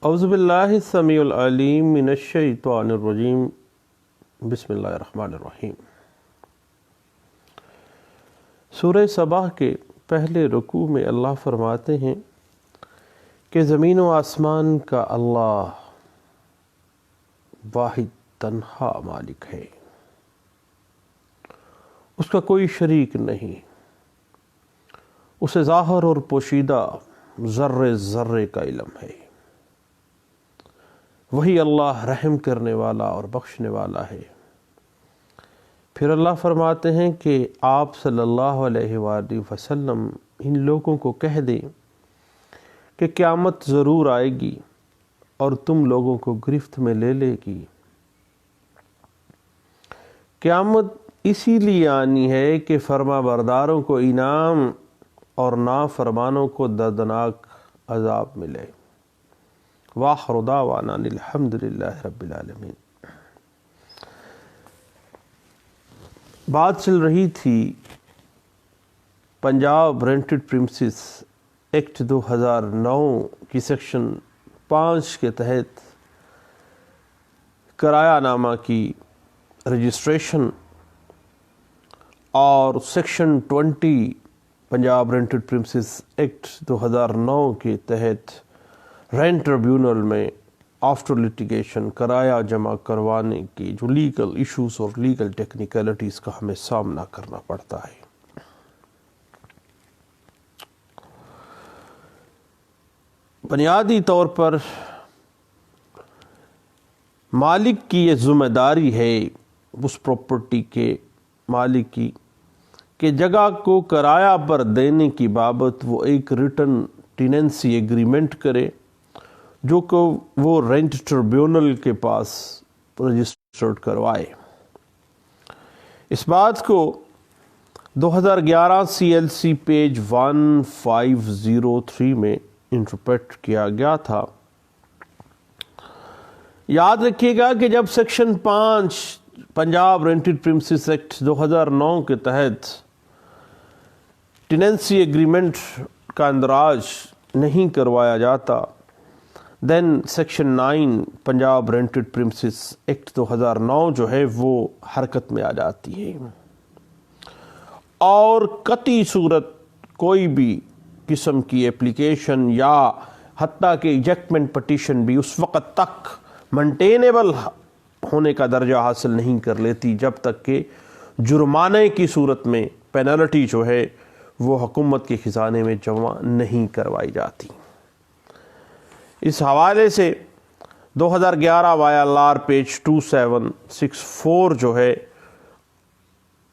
اعوذ باللہ السمیع العلیم من الشیطان الرجیم بسم اللہ الرحمن الرحیم۔ سورہ سبا کے پہلے رکوع میں اللہ فرماتے ہیں کہ زمین و آسمان کا اللہ واحد تنہا مالک ہے، اس کا کوئی شریک نہیں، اسے ظاہر اور پوشیدہ ذرے ذرے کا علم ہے، وہی اللہ رحم کرنے والا اور بخشنے والا ہے۔ پھر اللہ فرماتے ہیں کہ آپ صلی اللہ علیہ وآلہ وسلم ان لوگوں کو کہہ دیں کہ قیامت ضرور آئے گی اور تم لوگوں کو گرفت میں لے لے گی۔ قیامت اسی لیے آنی ہے کہ فرما برداروں کو انعام اور نافرمانوں کو دردناک عذاب ملے۔ وآخر دعوانا الحمد للہ رب العالمین۔ بات چل رہی تھی پنجاب رینٹڈ پریمسز ایکٹ 2009 کی سیکشن 5 کے تحت کرایہ نامہ کی رجسٹریشن اور section 20 Punjab rented premises act 2009 کے تحت رینٹ ٹریبیونل میں آفٹر لٹیگیشن کرایہ جمع کروانے کی جو لیگل ایشوز اور لیگل ٹیکنیکلٹیز کا ہمیں سامنا کرنا پڑتا ہے۔ بنیادی طور پر مالک کی یہ ذمہ داری ہے اس پراپرٹی کے مالک کی کہ جگہ کو کرایہ پر دینے کی بابت وہ ایک ریٹن ٹیننسی ایگریمنٹ کرے جو کہ وہ رینٹ ٹریبیونل کے پاس رجسٹرڈ کروائے۔ اس بات کو 2011 CLC پیج 1503 میں انٹرپریٹ کیا گیا تھا۔ یاد رکھیے گا کہ جب section 5 Punjab rented premises act 2009 کے تحت ٹیننسی ایگریمنٹ کا اندراج نہیں کروایا جاتا، then section 9 Punjab rented premises act 2009 جو ہے وہ حرکت میں آ جاتی ہے، اور قطعی صورت کوئی بھی قسم کی اپلیکیشن یا حتیٰ کہ ایجیکٹمنٹ پٹیشن بھی اس وقت تک مینٹینیبل ہونے کا درجہ حاصل نہیں کر لیتی جب تک کہ جرمانے کی صورت میں پینلٹی جو ہے وہ حکومت کے خزانے میں جمع نہیں کروائی جاتی۔ اس حوالے سے 2011 YLR پیج 2764 جو ہے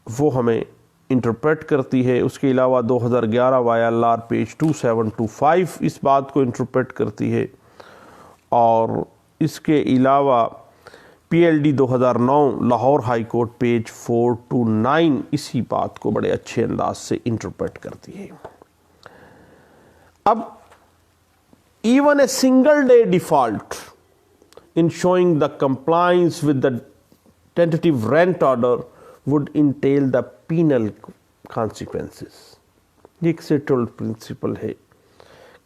وہ ہمیں انٹرپریٹ کرتی ہے۔ اس کے علاوہ 2011 YLR پیج 2725 اس بات کو انٹرپریٹ کرتی ہے، اور اس کے علاوہ PLD 2009 Lahore high court page 429 اسی بات کو بڑے اچھے انداز سے انٹرپریٹ کرتی ہے۔ اب even a single day default in showing the compliance with the tentative rent order would entail the penal consequences۔ یہ ایک سیٹلڈ پرنسپل ہے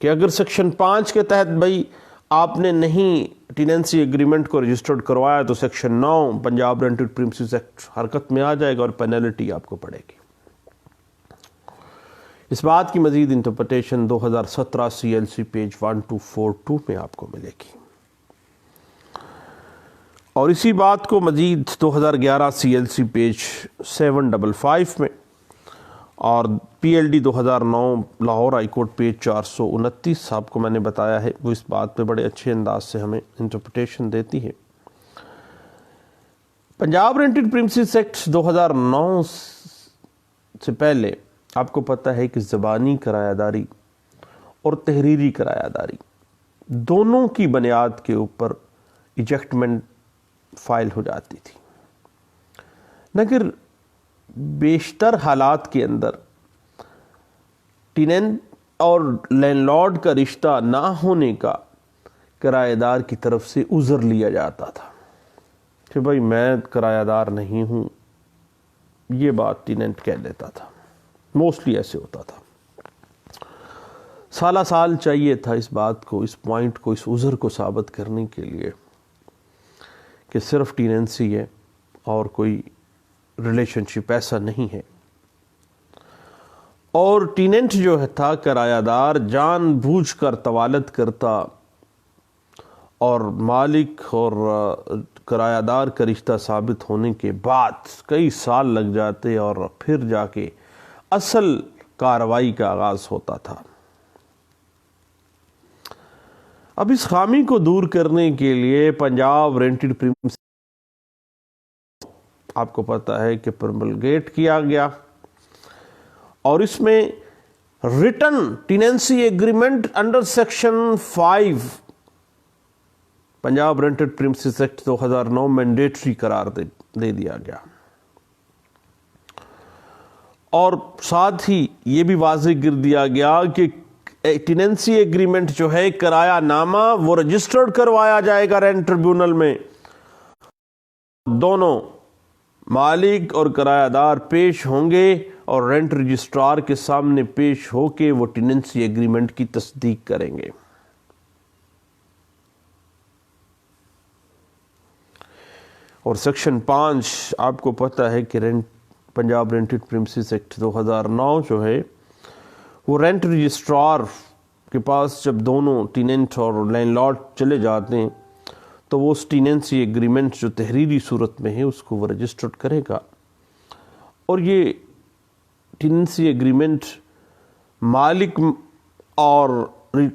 کہ اگر سیکشن 5 کے تحت بھائی آپ نے نہیں ٹیننسی ایگریمنٹ کو رجسٹرڈ کروایا تو section 9 Punjab rented premises act حرکت میں آ جائے گا اور پینلٹی آپ کو پڑے گی۔ اس بات کی مزید انٹرپریٹیشن 2017 CLC پیج 1242 میں آپ کو ملے گی، اور اسی بات کو مزید 2011 CLC پیج 755 میں اور PLD 2009 Lahore high court page 429 آپ کو میں نے بتایا ہے، وہ اس بات پہ بڑے اچھے انداز سے ہمیں انٹرپریٹیشن دیتی ہے۔ پنجاب رینٹڈ پریمسز ایکٹ 2009 سے پہلے آپ کو پتہ ہے کہ زبانی کرایہ داری اور تحریری کرایہ داری دونوں کی بنیاد کے اوپر ایجیکٹمنٹ فائل ہو جاتی تھی، لیکن بیشتر حالات کے اندر ٹیننٹ اور لینڈ لارڈ کا رشتہ نہ ہونے کا کرایہ دار کی طرف سے عذر لیا جاتا تھا کہ بھائی میں کرایہ دار نہیں ہوں، یہ بات ٹیننٹ کہہ لیتا تھا، موسٹلی ایسے ہوتا تھا۔ سالہ سال چاہیے تھا اس بات کو، اس پوائنٹ کو، اس عذر کو ثابت کرنے کے لیے کہ صرف ٹیننسی ہے اور کوئی ریلیشن شپ ایسا نہیں ہے۔ اور ٹیننٹ جو تھا کرایہ دار جان بوجھ کر طوالت کرتا اور مالک اور کرایہ دار کا رشتہ ثابت ہونے کے بعد کئی سال لگ جاتے اور پھر جا کے اصل کارروائی کا آغاز ہوتا تھا۔ اب اس خامی کو دور کرنے کے لیے پنجاب رینٹڈ پریمسز آپ کو پتہ ہے کہ پرملگیٹ کیا گیا، اور اس میں return Tennessee agreement under section 5 Punjab rented premises act 2009 mandatory قرار دے دیا گیا، اور ساتھ ہی یہ بھی واضح کر دیا گیا کہ ٹیننسی ایگریمنٹ جو ہے کرایہ نامہ وہ رجسٹرڈ کروایا جائے گا رینٹ ٹریبیونل میں، دونوں مالک اور کرایہ دار پیش ہوں گے اور رینٹ رجسٹرار کے سامنے پیش ہو کے وہ ٹیننسی ایگریمنٹ کی تصدیق کریں گے۔ اور سیکشن 5 آپ کو پتہ ہے کہ پنجاب رینٹڈ پریمسز ایکٹ 2009 جو ہے وہ رینٹ رجسٹرار کے پاس جب دونوں ٹیننٹ اور لینڈ لارڈ چلے جاتے ہیں تو وہ اس ٹیننسی ایگریمنٹ جو تحریری صورت میں ہے اس کو وہ رجسٹرڈ کرے گا، اور یہ ٹیننسی ایگریمنٹ مالک اور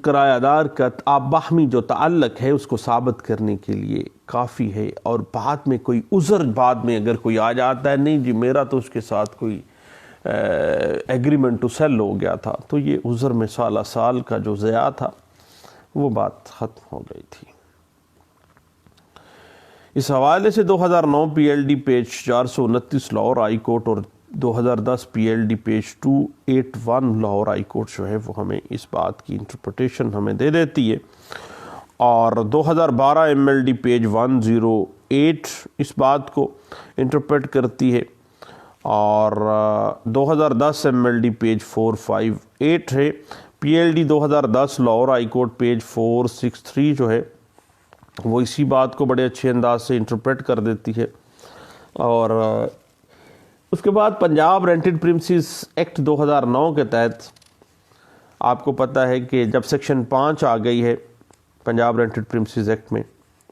کرایہ دار کا باہمی جو تعلق ہے اس کو ثابت کرنے کے لیے کافی ہے۔ اور بعد میں کوئی عذر بعد میں اگر کوئی آ جاتا ہے نہیں جی میرا تو اس کے ساتھ کوئی ایگریمنٹ ٹو سیل ہو گیا تھا، تو یہ عذر میں سالہ سال کا جو ضیاع تھا وہ بات ختم ہو گئی تھی۔ اس حوالے سے 2009 P L D page 429 Lahore high court اور 2010 P L D page 281 Lahore high court جو ہے وہ ہمیں اس بات کی انٹرپریٹیشن ہمیں دے دیتی ہے، اور 2012 ایم ایل ڈی پیج 108 اس بات کو انٹرپریٹ کرتی ہے، اور 2010 ایم ایل ڈی پیج 458 ہے، P L D 2010 Lahore high court page 463 جو ہے وہ اسی بات کو بڑے اچھے انداز سے انٹرپریٹ کر دیتی ہے۔ اور اس کے بعد پنجاب رینٹڈ پریمسز ایکٹ 2009 کے تحت آپ کو پتہ ہے کہ جب سیکشن 5 آ گئی ہے پنجاب رینٹڈ پریمسز ایکٹ میں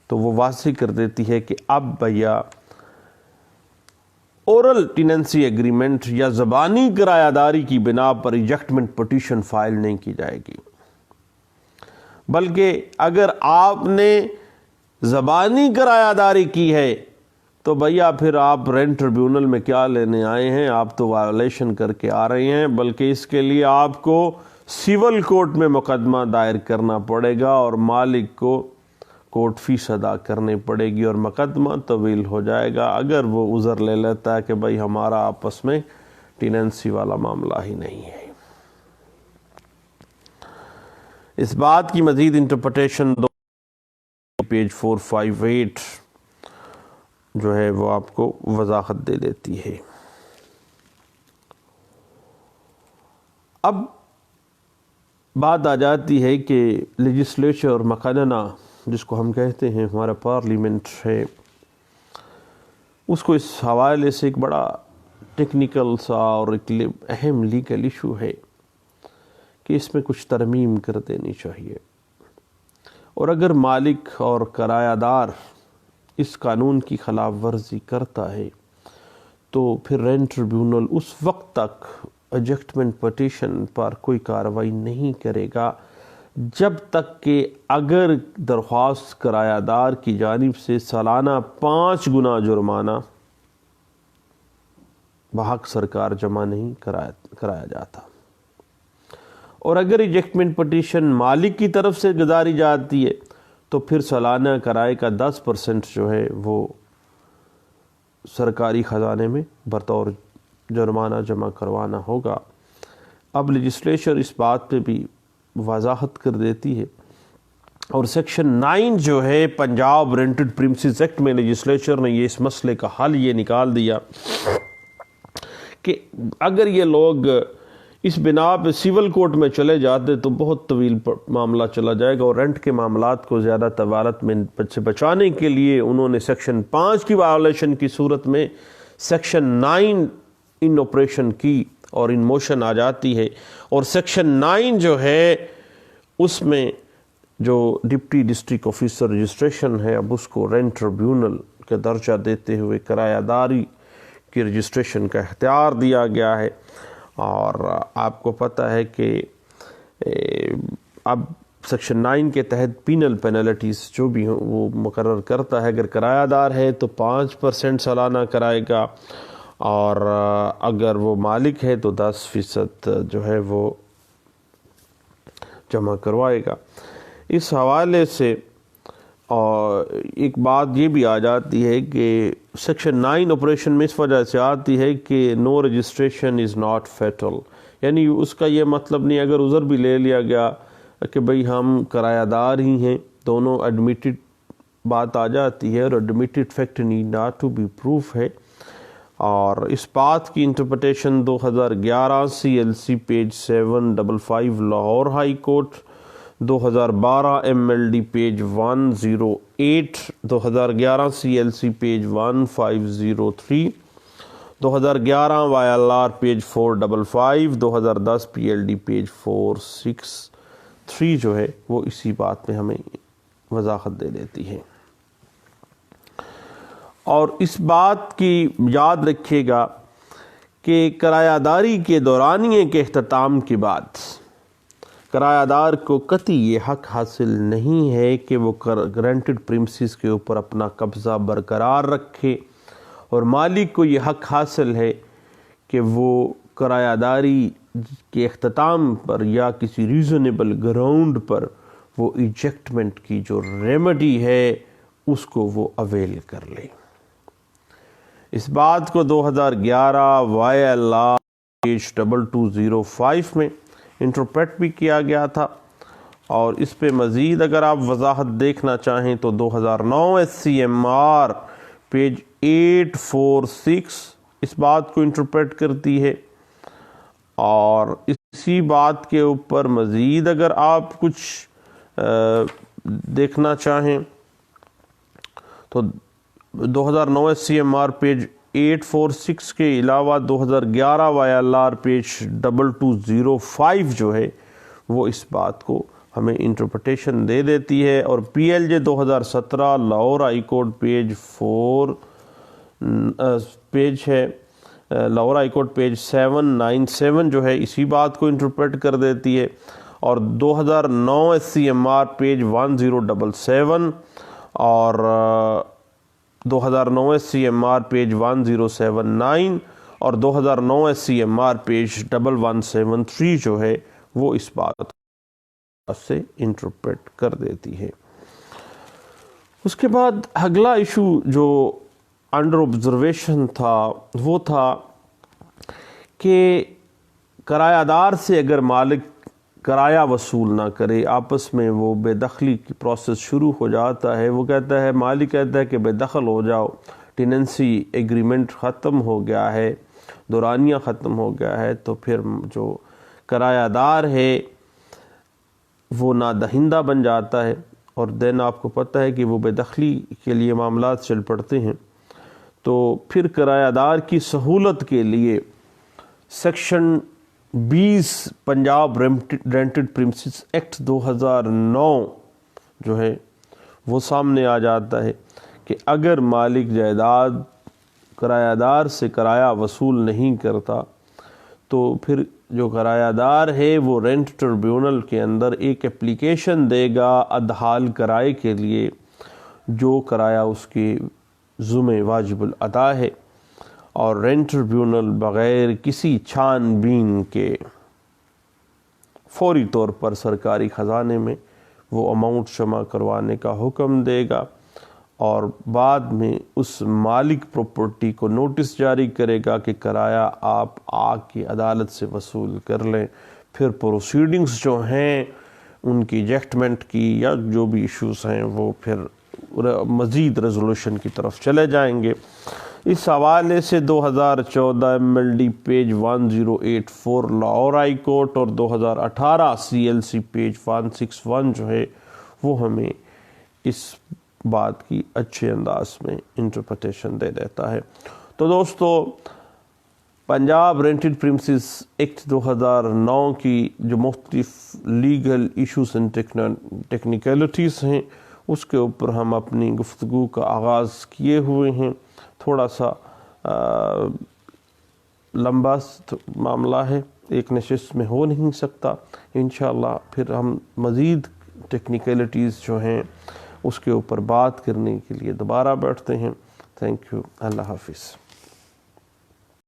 تو وہ واضح کر دیتی ہے کہ اب بھیا اورل ٹیننسی ایگریمنٹ یا زبانی کرایہ داری کی بنا پر ایجیکٹمنٹ پٹیشن فائل نہیں کی جائے گی، بلکہ اگر آپ نے زبانی کرایہ داری کی ہے تو بھیا پھر آپ رینٹ ٹریبیونل میں کیا لینے آئے ہیں، آپ تو وائلیشن کر کے آ رہے ہیں، بلکہ اس کے لیے آپ کو سول کورٹ میں مقدمہ دائر کرنا پڑے گا اور مالک کو کورٹ فیس ادا کرنی پڑے گی، اور مقدمہ طویل ہو جائے گا اگر وہ عذر لے لیتا ہے کہ بھائی ہمارا آپس میں ٹیننسی والا معاملہ ہی نہیں ہے۔ اس بات کی مزید انٹرپریٹیشن پیج 458 جو ہے وہ آپ کو وضاحت دے دیتی ہے۔ اب بات آ جاتی ہے کہ لیجسلیچر مقننہ جس کو ہم کہتے ہیں ہمارا پارلیمنٹ ہے، اس کو اس حوالے سے ایک بڑا ٹیکنیکل سا اور ایک اہم لیگل ایشو ہے کہ اس میں کچھ ترمیم کر دینی چاہیے، اور اگر مالک اور کرایہ دار اس قانون کی خلاف ورزی کرتا ہے تو پھر رینٹ ٹریبیونل اس وقت تک ایجیکٹمنٹ پٹیشن پر کوئی کارروائی نہیں کرے گا جب تک کہ اگر درخواست کرایہ دار کی جانب سے سالانہ 5 گنا جرمانہ بحق سرکار جمع نہیں کرایا جاتا، اور اگر ایجیکٹمنٹ پٹیشن مالک کی طرف سے گزاری جاتی ہے تو پھر سالانہ کرائے کا 10% جو ہے وہ سرکاری خزانے میں بطور جرمانہ جمع کروانا ہوگا۔ اب لیجسلیچر اس بات پہ بھی وضاحت کر دیتی ہے، اور سیکشن 9 جو ہے پنجاب رینٹڈ پریمسز ایکٹ میں لیجسلیچر نے یہ اس مسئلے کا حل یہ نکال دیا کہ اگر یہ لوگ اس بنا پہ سول کورٹ میں چلے جاتے تو بہت طویل معاملہ چلا جائے گا، اور رینٹ کے معاملات کو زیادہ طوالت میں سے بچانے کے لیے انہوں نے سیکشن 5 کی وائلیشن کی صورت میں سیکشن 9 ان آپریشن کی اور ان موشن آ جاتی ہے، اور سیکشن 9 جو ہے اس میں جو ڈپٹی ڈسٹرکٹ آفیسر رجسٹریشن ہے، اب اس کو رینٹ ٹریبیونل کا درجہ دیتے ہوئے کرایہ داری کی رجسٹریشن کا اختیار دیا گیا ہے۔ اور آپ کو پتہ ہے کہ اب سیکشن 9 کے تحت پینل پینلٹیز جو بھی ہوں وہ مقرر کرتا ہے۔ اگر کرایہ دار ہے تو 5% سالانہ کرائے گا، اور اگر وہ مالک ہے تو 10% جو ہے وہ جمع کروائے گا۔ اس حوالے سے اور ایک بات یہ بھی آ جاتی ہے کہ سیکشن 9 آپریشن میں اس وجہ سے آتی ہے کہ نو رجسٹریشن از ناٹ فیٹل، یعنی اس کا یہ مطلب نہیں اگر عذر بھی لے لیا گیا کہ بھئی ہم کرایہ دار ہی ہیں، دونوں ایڈمیٹڈ بات آ جاتی ہے، اور admitted fact need not to be proof ہے۔ اور اس بات کی interpretation 2011 CLC page 755 Lahore high court, 2012 MLD page 108، 2011 CLC page 1503، 2011 YLR page 455، 2010 PLD page 463 جو ہے وہ اسی بات میں ہمیں وضاحت دے دیتی ہے۔ اور اس بات کی یاد رکھیے گا کہ کرایہ داری کے دورانیے کے اختتام کے بعد کرایہ دار کو قطعی یہ حق حاصل نہیں ہے کہ وہ رینٹڈ پریمسز کے اوپر اپنا قبضہ برقرار رکھے، اور مالک کو یہ حق حاصل ہے کہ وہ کرایہ داری کے اختتام پر یا کسی ریزنیبل گراؤنڈ پر وہ ایجیکٹمنٹ کی جو ریمیڈی ہے اس کو وہ اویل کر لے۔ اس بات کو 2011 YLR پیج 2205 میں انٹرپریٹ بھی کیا گیا تھا، اور اس پہ مزید اگر آپ وضاحت دیکھنا چاہیں تو 2009 SCMR پیج 846 اس بات کو انٹرپریٹ کرتی ہے۔ اور اسی بات کے اوپر مزید اگر آپ کچھ دیکھنا چاہیں تو 2009 SCMR پیج 846 کے علاوہ 2011 YLR پیج 2205 جو ہے وہ اس بات کو ہمیں انٹرپریٹیشن دے دیتی ہے، اور PLJ 2017 Lahore high court page 4 page ہے لاہور ہائی کورٹ پیج 797 جو ہے اسی بات کو انٹرپریٹ کر دیتی ہے، اور 2009 SCMR پیج 1077 اور 2009 SCMR پیج 1079 اور 2009 SCMR پیج 1173 جو ہے وہ اس بات سے انٹرپریٹ کر دیتی ہے۔ اس کے بعد اگلا ایشو جو انڈر آبزرویشن تھا وہ تھا کہ کرایہ دار سے اگر مالک کرایہ وصول نہ کرے، آپس میں وہ بے دخلی کی پروسیس شروع ہو جاتا ہے، وہ کہتا ہے مالک کہتا ہے کہ بے دخل ہو جاؤ، ٹیننسی ایگریمنٹ ختم ہو گیا ہے، دورانیہ ختم ہو گیا ہے، تو پھر جو کرایہ دار ہے وہ نادہندہ بن جاتا ہے، اور دین آپ کو پتہ ہے کہ وہ بے دخلی کے لیے معاملات چل پڑتے ہیں۔ تو پھر کرایہ دار کی سہولت کے لیے section 20 Punjab rented premises act 2009 جو ہے وہ سامنے آ جاتا ہے کہ اگر مالک جائیداد کرایہ دار سے کرایہ وصول نہیں کرتا تو پھر جو کرایہ دار ہے وہ رینٹ ٹریبیونل کے اندر ایک اپلیکیشن دے گا ادحال کرائے کے لیے، جو کرایہ اس کے ذمہ واجب الادا ہے، اور رینٹ ٹریبیونل بغیر کسی چھان بین کے فوری طور پر سرکاری خزانے میں وہ اماؤنٹ جمع کروانے کا حکم دے گا، اور بعد میں اس مالک پراپرٹی کو نوٹس جاری کرے گا کہ کرایہ آپ آ کے عدالت سے وصول کر لیں۔ پھر پروسیڈنگز جو ہیں ان کی ایجیکٹمنٹ کی یا جو بھی ایشوز ہیں وہ پھر مزید ریزولوشن کی طرف چلے جائیں گے۔ اس حوالے سے 2014 MLD page 1084 Lahore high court اور 2018 CLC پیج 161 جو ہے وہ ہمیں اس بات کی اچھے انداز میں انٹرپریٹیشن دے دیتا ہے۔ تو دوستو، پنجاب رینٹڈ پریمسز ایکٹ 2009 کی جو مختلف لیگل ایشوز اینڈ ٹیکنیکلٹیز ہیں اس کے اوپر ہم اپنی گفتگو کا آغاز کیے ہوئے ہیں۔ تھوڑا سا لمبا معاملہ ہے، ایک نشست میں ہو نہیں سکتا، انشاءاللہ پھر ہم مزید ٹیکنیکلٹیز جو ہیں اس کے اوپر بات کرنے کے لیے دوبارہ بیٹھتے ہیں۔ تھینک یو، اللہ حافظ۔